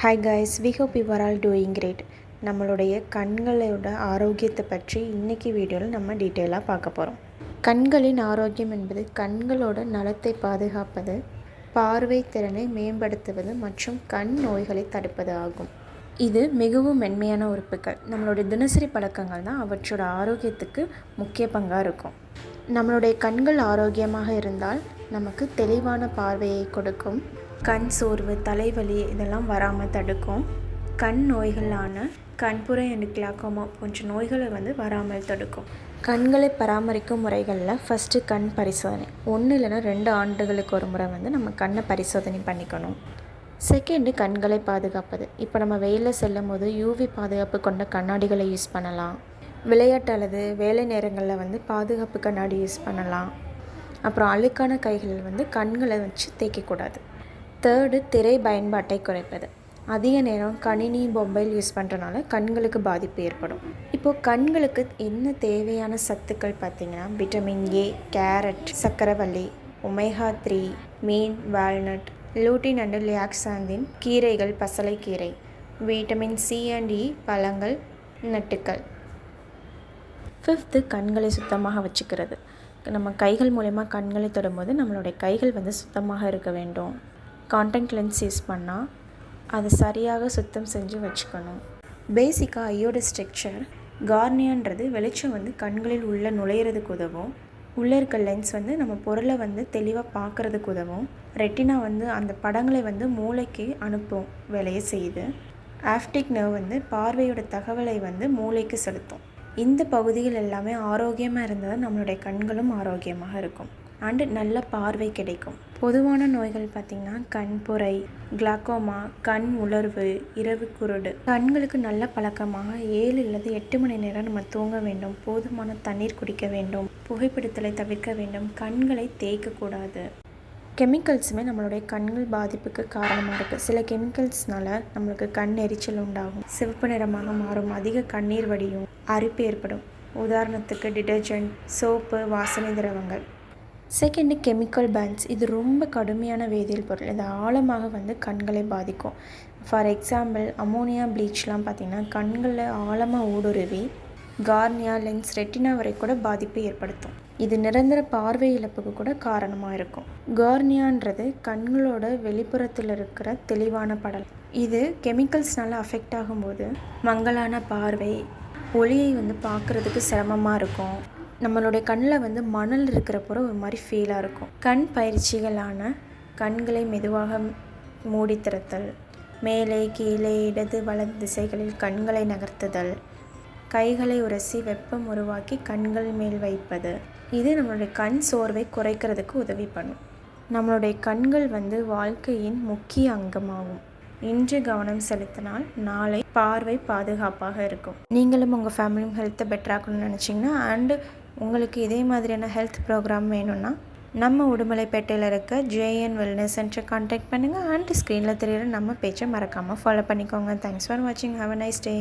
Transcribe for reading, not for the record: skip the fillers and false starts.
Hi guys, we hope you are all doing great. நம்மளுடைய கண்களோட ஆரோக்கியத்தை பற்றி இன்றைக்கி வீடியோவில் நம்ம டீட்டெயிலாக பார்க்க போகிறோம். கண்களின் ஆரோக்கியம் என்பது கண்களோட நலத்தை பாதுகாப்பது, பார்வை திறனை மேம்படுத்துவது மற்றும் கண் நோய்களை தடுப்பது ஆகும். இது மிகவும் மென்மையான உறுப்புகள். நம்மளுடைய தினசரி பழக்கங்கள் தான் அவற்றோட ஆரோக்கியத்துக்கு முக்கிய பங்காக இருக்கும். நம்மளுடைய கண்கள் ஆரோக்கியமாக இருந்தால் நமக்கு தெளிவான பார்வையை கொடுக்கும், கண் சோர்வு, தலைவலி இதெல்லாம் வராமல் தடுக்கும், கண் நோய்களான கண்புரை அண்ட் கிளாக்கோமா போன்ற நோய்களை வராமல் தடுக்கும். கண்களை பராமரிக்கும் முறைகளில் ஃபஸ்ட்டு கண் பரிசோதனை. 1 இல்லைனா 2 ஆண்டுகளுக்கு ஒரு முறை நம்ம கண்ணை பரிசோதனை பண்ணிக்கணும். செகண்டு, கண்களை பாதுகாப்பது. இப்போ நம்ம வெயிலில் செல்லும் போது யூவி பாதுகாப்பு கொண்ட கண்ணாடிகளை யூஸ் பண்ணலாம். விளையாட்டு அல்லது வேலை நேரங்களில் பாதுகாப்பு கண்ணாடி யூஸ் பண்ணலாம். அப்புறம் அழுக்கான கைகளில் கண்களை வச்சு தேய்க்கக்கூடாது. தேர்டு, திரை பயன்பாட்டை குறைப்பது. அதிக நேரம் கணினி, மொபைல் யூஸ் பண்ணுறனால கண்களுக்கு பாதிப்பு ஏற்படும். இப்போது கண்களுக்கு என்ன தேவையான சத்துக்கள் பார்த்திங்கன்னா, விட்டமின் ஏ, கேரட், சக்கரவள்ளி, ஒமேகா 3, மீன், வால்நட், லூட்டின் அண்டு லியாக்சாந்தின், கீரைகள், பசலைக்கீரை, விட்டமின் சி அண்ட் இ, பழங்கள், நட்டுக்கள். ஃபிஃப்த்து, கண்களை சுத்தமாக வச்சுக்கிறது. நம்ம கைகள் மூலமா கண்களை தொடும்போது நம்மளுடைய கைகள் சுத்தமாக இருக்க வேண்டும். கான்டாக்ட் லென்ஸ் யூஸ் பண்ணால் அதை சரியாக சுத்தம் செஞ்சு வச்சுக்கணும். பேசிக்காக ஐயோட ஸ்ட்ரக்சர், கார்னியான்றது வெளிச்சம் கண்களில் உள்ள நுழையிறதுக்கு உதவும். உள்ளே இருக்க லென்ஸ் நம்ம பொருளை தெளிவாக பார்க்குறதுக்கு உதவும். ரெட்டினா அந்த படங்களை மூளைக்கு அனுப்பும் வேலையை செய்யுது. ஆப்டிக் நர்வ் பார்வையோட தகவலை மூளைக்கு செலுத்தும். இந்த பகுதிகள் எல்லாமே ஆரோக்கியமாக இருந்தால் நம்மளுடைய கண்களும் ஆரோக்கியமாக இருக்கும் அண்டு நல்ல பார்வை கிடைக்கும். பொதுவான நோய்கள் பார்த்திங்கன்னா கண்புரை, கிளாக்கோமா, கண் உலர்வு, இரவு குருடு. கண்களுக்கு நல்ல பழக்கமாக 7 அல்லது 8 மணி நேரம் நம்ம தூங்க வேண்டும். போதுமான தண்ணீர் குடிக்க வேண்டும். புகைப்பிடித்தலை தவிர்க்க வேண்டும். கண்களை தேய்க்கக்கூடாது. கெமிக்கல்ஸுமே நம்மளுடைய கண்கள் பாதிப்புக்கு காரணமாக இருக்குது. சில கெமிக்கல்ஸ்னால நம்மளுக்கு கண் எரிச்சல் உண்டாகும், சிவப்பு நிறமாக மாறும், அதிக கண்ணீர் வடியும், அரிப்பு ஏற்படும். உதாரணத்துக்கு டிடர்ஜென்ட், சோப்பு, வாசனை திரவங்கள். Second, chemical pans. இது ரொம்ப கடுமையான வேதியியல் பொருள். இது ஆழமாக கண்களை பாதிக்கும். ஃபார் எக்ஸாம்பிள், அமோனியா ப்ளீச்லாம் பார்த்திங்கன்னா கண்களில் ஆழமாக ஊடுருவி கார்னியா, லென்ஸ், ரெட்டினா வரை கூட பாதிப்பை ஏற்படுத்தும். இது நிரந்தர பார்வை இழப்புக்கு கூட காரணமாக இருக்கும். கார்னியான்றது கண்களோட வெளிப்புறத்தில் இருக்கிற தெளிவான படல். இது கெமிக்கல்ஸ்னால அஃபெக்ட் ஆகும்போது மங்கலான பார்வை, ஒளியை பார்க்குறதுக்கு சிரமமாக இருக்கும். நம்மளுடைய கண்ணில் மணல் இருக்கிறப்போ ஒரு மாதிரி ஃபீலாக இருக்கும். கண் பயிற்சிகளான கண்களை மெதுவாக மூடி திறத்தல், மேலே கீழே இடது வலது திசைகளில் கண்களை நகர்த்துதல், கைகளை உரசி வெப்பம் உருவாக்கி கண்கள் மேல் வைப்பது, இது நம்மளுடைய கண் சோர்வை குறைக்கிறதுக்கு உதவி பண்ணும். நம்மளுடைய கண்கள் வாழ்க்கையின் முக்கிய அங்கமாகும். இன்று கவனம் செலுத்தினால் நாளை பார்வை பாதுகாப்பாக இருக்கும். நீங்களும் உங்கள் ஃபேமிலியும் ஹெல்த்தை பெட்டராக்கணும்னு நினச்சிங்கன்னா அண்டு உங்களுக்கு இதே மாதிரியான ஹெல்த் ப்ரோக்ராம் வேணும்னா நம்ம உடுமலைப்பேட்டையில் இருக்க JN வெல்னஸ் சென்டரை கான்டாக்ட் பண்ணுங்கள். அண்ட் ஸ்க்ரீனில் தெரியுற நம்ம பேச்சை மறக்காமல் ஃபாலோ பண்ணிக்கோங்க. தேங்க்ஸ் ஃபார் வாட்சிங். Have a nice day.